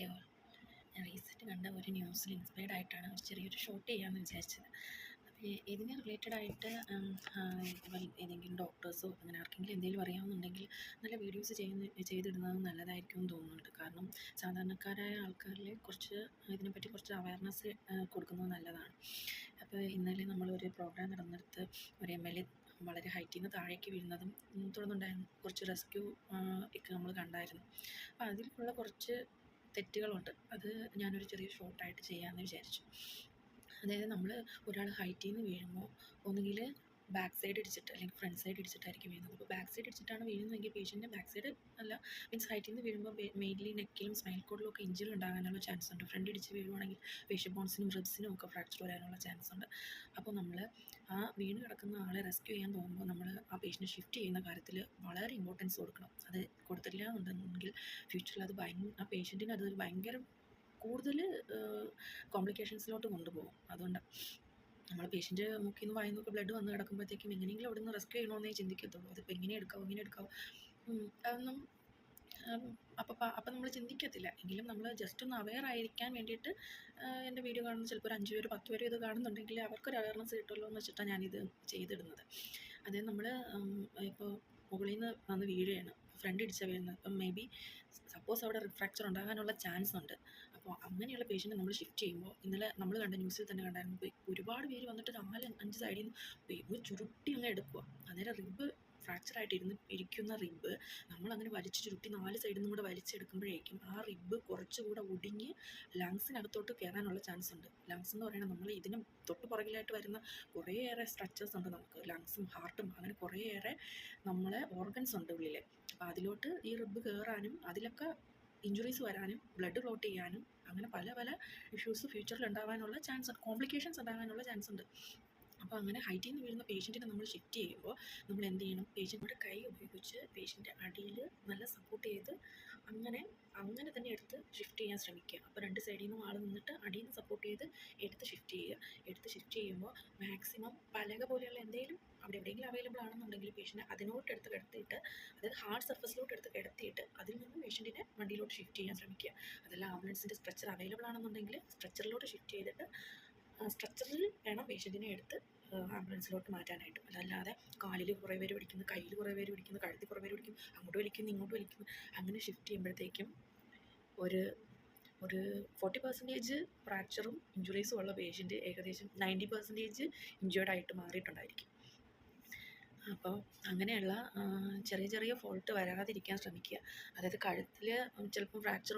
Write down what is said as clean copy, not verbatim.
Hi all. ഞാൻ recent കണ്ട ഒരു ന്യൂസിൽ ഇൻസ്പയർഡ് ആയിട്ടാണ് ഒരു ചെറിയൊരു ഷോട്ട് ചെയ്യാമെന്ന് വിചാരിച്ചത്. അപ്പോൾ ഇതിന് റിലേറ്റഡ് ആയിട്ട് ഏതെങ്കിലും ഡോക്ടേഴ്സോ അങ്ങനെ ആർക്കെങ്കിലും എന്തെങ്കിലും അറിയാവുന്നുണ്ടെങ്കിൽ നല്ല വീഡിയോസ് ചെയ്തിടുന്നത് നല്ലതായിരിക്കും എന്ന് തോന്നുന്നുണ്ട്. കാരണം സാധാരണക്കാരായ ആൾക്കാരിൽ കുറച്ച് ഇതിനെപ്പറ്റി കുറച്ച് അവയർനെസ് കൊടുക്കുന്നത് നല്ലതാണ്. അപ്പോൾ ഇന്നലെ നമ്മളൊരു പ്രോഗ്രാം നടന്നിടത്ത് ഒരു MLA വളരെ ഹൈറ്റിൽ നിന്ന് താഴേക്ക് വീഴുന്നതും തുടർന്നുണ്ടായിരുന്നു കുറച്ച് റെസ്ക്യൂ ഒക്കെ നമ്മൾ കണ്ടായിരുന്നു. അപ്പോൾ അതിലുള്ള കുറച്ച് തെറ്റുകളുണ്ട്. അത് ഞാനൊരു ചെറിയ ഷോർട്ടായിട്ട് ചെയ്യാമെന്ന് വിചാരിച്ചു. അതായത് നമ്മൾ ഒരാൾ ഹൈറ്റിൽ നിന്ന് വീഴുമ്പോൾ ഒന്നുകിൽ ബാക്ക് സൈഡ് ഇടിച്ചിട്ട് അല്ലെങ്കിൽ ഫ്രണ്ട് സൈഡ് ഇടിച്ചിട്ടായിരിക്കും വീഴുന്നത്. അപ്പോൾ ബാക്ക് സൈഡ് ഇടിച്ചിട്ടാണ് വീഴുന്നതെങ്കിൽ പേഷ്യൻ്റെ ബാക്ക് സൈഡ് അല്ല, മീൻസ് ഹൈറ്റിൽ നിന്ന് വീഴുമ്പോൾ മെയിൻലി നെക്കിലും സ്പൈനൽ കോഡിലും ഒക്കെ ഇഞ്ചുറി ഉണ്ടാകാനുള്ള ചാൻസ് ഉണ്ട്. ഫ്രണ്ട് ഇടിച്ച് വീഴുവാണെങ്കിൽ ഫേഷ്യൽ ബോൺസിനും റിബ്സിനും ഒക്കെ ഫ്രാക്ചർ വരാനുള്ള ചാൻസ് ഉണ്ട്. അപ്പോൾ നമ്മൾ ആ വീണ് കിടക്കുന്ന ആളെ റെസ്ക്യൂ ചെയ്യാൻ തോന്നുമ്പോൾ നമ്മൾ ആ പേഷ്യൻറ്റ് ഷിഫ്റ്റ് ചെയ്യുന്ന കാര്യത്തിൽ വളരെ ഇമ്പോർട്ടൻസ് കൊടുക്കണം. അത് കൊടുത്തില്ല എന്നുണ്ടെങ്കിൽ ഫ്യൂച്ചറിൽ അത് ആ പേഷ്യൻറ്റിന് അത് ഭയങ്കര കൂടുതൽ കോംപ്ലിക്കേഷൻസിലോട്ട് കൊണ്ടുപോകും. അതുകൊണ്ടാണ് നമ്മൾ പേഷ്യൻറ്റ് മൂക്കിൽ നിന്ന് വായിൽ നിന്നൊക്കെ ബ്ലഡ് വന്ന് കിടക്കുമ്പോഴത്തേക്കും എങ്ങനെയെങ്കിലും അവിടെ നിന്ന് റെസ്ക്യൂ ചെയ്യണമെന്നേ ചിന്തിക്കത്തുള്ളൂ. അതിപ്പോൾ ഇങ്ങനെ എടുക്കാവോ അതൊന്നും അപ്പം നമ്മൾ ചിന്തിക്കത്തില്ല. എങ്കിലും നമ്മൾ ജസ്റ്റ് ഒന്ന് അവെയർ ആയിരിക്കാൻ വേണ്ടിയിട്ട് എൻ്റെ വീഡിയോ കാണുന്ന ചിലപ്പോൾ ഒരു 5 പേര് 10 പേര് ഇത് കാണുന്നുണ്ടെങ്കിൽ അവർക്കൊരു അവയർനെസ് കിട്ടുമല്ലോ എന്ന് വെച്ചിട്ടാണ് ഞാനിത് ചെയ്തിടുന്നത്. അതായത് നമ്മൾ ഇപ്പോൾ മുകളിൽ നിന്ന് വന്ന് വീഴുകയാണ്, ഫ്രണ്ട് ഇടിച്ചാൽ വീഴുന്നത്. അപ്പം മേ ബി സപ്പോസ് അവിടെ റിഫ്രാക്ചർ ഉണ്ടാകാനുള്ള ചാൻസ് ഉണ്ട്. അപ്പോൾ അങ്ങനെയുള്ള പേഷ്യൻറ്റ് നമ്മൾ ഷിഫ്റ്റ് ചെയ്യുമ്പോൾ ഇന്നലെ നമ്മൾ കണ്ട ന്യൂസിൽ തന്നെ കണ്ടായിരുന്നു, ഒരുപാട് പേര് വന്നിട്ട് 4-5 സൈഡിൽ നിന്ന് ചുരുട്ടി അങ്ങ് എടുക്കുക. അന്നേരം റിബ് ഫ്രാക്ചറായിട്ട് ഇരിക്കുന്ന റിബ് നമ്മളങ്ങനെ വലിച്ച് ചുരുട്ടി 4 സൈഡിൽ നിന്നും കൂടെ വലിച്ചെടുക്കുമ്പോഴേക്കും ആ റിബ് കുറച്ചുകൂടെ ഒടിഞ്ഞ് ലങ്സിനകത്തോട്ട് കയറാനുള്ള ചാൻസ് ഉണ്ട്. ലങ്സ് എന്ന് പറയുന്നത് നമ്മൾ ഇതിന് തൊട്ട് പുറകിലായിട്ട് വരുന്ന കുറേയേറെ സ്ട്രക്ചേഴ്സ് ഉണ്ട് നമുക്ക്. ലങ്സും ഹാർട്ടും അങ്ങനെ കുറേയേറെ നമ്മളെ ഓർഗൻസ് ഉണ്ട് ഉള്ളിൽ. അപ്പോൾ അതിലോട്ട് ഈ റിബ് കയറാനും അതിലൊക്കെ ഇഞ്ചുറീസ് വരാനും ബ്ലഡ് ക്ലോട്ട് ചെയ്യാനും അങ്ങനെ പല പല ഇഷ്യൂസ് ഫ്യൂച്ചറിൽ ഉണ്ടാകാനുള്ള ചാൻസ് ഉണ്ട്, കോംപ്ലിക്കേഷൻസ് ഉണ്ടാകാനുള്ള ചാൻസ് ഉണ്ട്. അപ്പോൾ അങ്ങനെ ഹൈറ്റിൽ നിന്ന് വീഴുന്ന പേഷ്യൻറ്റിനെ നമ്മൾ ഷിഫ്റ്റ് ചെയ്യുമ്പോൾ നമ്മൾ എന്ത് ചെയ്യണം, പേഷ്യൻറ്റിൻ്റെ കൈ ഉപയോഗിച്ച് പേഷ്യൻ്റെ അടിയിൽ നല്ല സപ്പോർട്ട് ചെയ്ത് അങ്ങനെ തന്നെ എടുത്ത് ഷിഫ്റ്റ് ചെയ്യാൻ ശ്രമിക്കുക. അപ്പോൾ 2 സൈഡിൽ നിന്നും ആൾ നിന്നിട്ട് അടിയിൽ നിന്ന് സപ്പോർട്ട് ചെയ്ത് എടുത്ത് ഷിഫ്റ്റ് ചെയ്യുമ്പോൾ മാക്സിമം പലക പോലെയുള്ള എന്തെങ്കിലും അവിടെ എവിടെയെങ്കിലും അവൈലബിൾ ആണെന്നുണ്ടെങ്കിൽ പേഷ്യൻറ്റ് അതിനോട്ട് കിടത്തിയിട്ട്, അതായത് ഹാർഡ് സർഫസിലോട്ട് എടുത്ത് കിടത്തിയിട്ട് അതിൽ നിന്ന് പേഷ്യൻറ്റിനെ വണ്ടിയിലോട്ട് ഷിഫ്റ്റ് ചെയ്യാൻ ശ്രമിക്കുക. അതല്ല ആംബുലൻസിൻ്റെ സ്ട്രെച്ചർ അവൈലബിൾ ആണെന്നുണ്ടെങ്കിൽ സ്ട്രെച്ചറിലോട്ട് ഷിഫ്റ്റ് ചെയ്തിട്ട് സ്ട്രെച്ചറിൽ വേണം പേഷ്യൻറ്റിനെ എടുത്ത് ആംബുലൻസിലോട്ട് മാറ്റാനായിട്ടും. അതല്ലാതെ കാലിൽ കുറേ പേര് പിടിക്കുന്നു, കയ്യിൽ കുറേ പേര് പിടിക്കുന്നു, കഴുത്തിൽ കുറേ പേര് പിടിക്കുന്നു, അങ്ങോട്ട് വലിക്കുന്നു ഇങ്ങോട്ട് വലിക്കുന്നു, അങ്ങനെ ഷിഫ്റ്റ് ചെയ്യുമ്പോഴത്തേക്കും ഒരു 40% ഫ്രാക്ചറും ഇഞ്ചുറീസും ഉള്ള പേഷ്യൻറ്റ് ഏകദേശം 90% ഇഞ്ചേർഡ് ആയിട്ട് മാറിയിട്ടുണ്ടായിരിക്കും. അപ്പോൾ അങ്ങനെയുള്ള ചെറിയ ഫോൾട്ട് വരാതിരിക്കാൻ ശ്രമിക്കുക. അതായത് കഴുത്തിൽ ചിലപ്പോൾ ഫ്രാക്ചർ